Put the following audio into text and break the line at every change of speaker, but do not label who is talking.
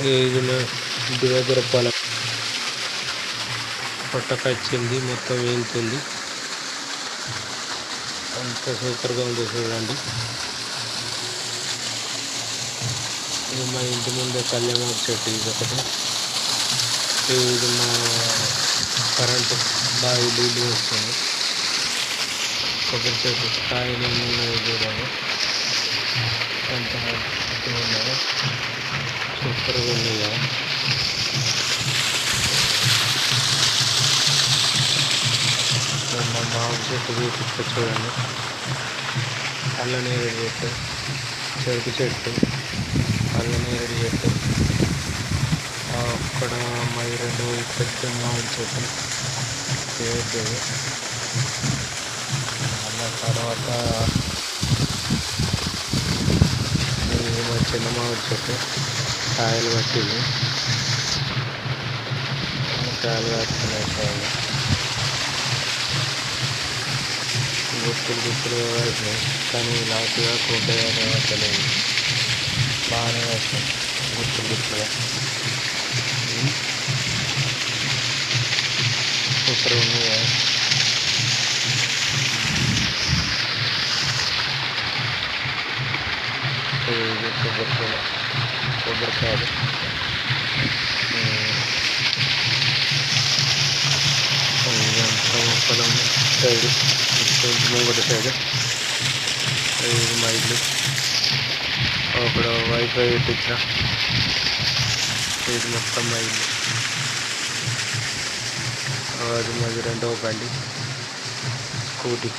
ఇది మా ఇంటి దగ్గర పొలం పొట్టకొచ్చింది, మొత్తం వేలుతుంది. అంత సూపర్గా ఉంది చూడండి. ఇది మా ఇంటి ముందే కళ్యామాకు చెట్టు, ఇది ఒకటి. ఇది మా కరెంటు బావి నీళ్ళు వస్తుంది. కొబ్బరి చెట్టు కాయలు ఏమున్నాయి చూడండి, ఎంత ఉన్నాయో, సూపర్గా ఉన్నాయి కదా. మా మామిడి చెట్టు చూపిస్తే చూడండి, అల్లనేరేడు చెట్టు, చెరుకు చెట్టు, అల్లనేరేడు చెట్టు, అక్కడ మరి రెండు పెద్ద మామిడి చెట్టు పెద్దది. మళ్ళా తర్వాత మా చిన్న మామిడి చెట్టు కాయలు పట్టింది, కాయలు కాస్తున్నాయి. కాయలు గుత్తులుగా వేసినాయి, కానీ లాస్ట్గా కోటగానే వస్తలేదు. బాగానే వేసినాయి గుత్తులుగా. సూపర్ ఉంది కదా. ఇది కొబ్బరికాయలు. ఇదంతా పొలం సైడు, ముంగటి సైడు. ఇది మా ఇల్లు, అక్కడ వైఫై పెట్టించిన. ఇది మొత్తం మా ఇల్లు. అది మాది రెండవ బండి, స్కూటీ.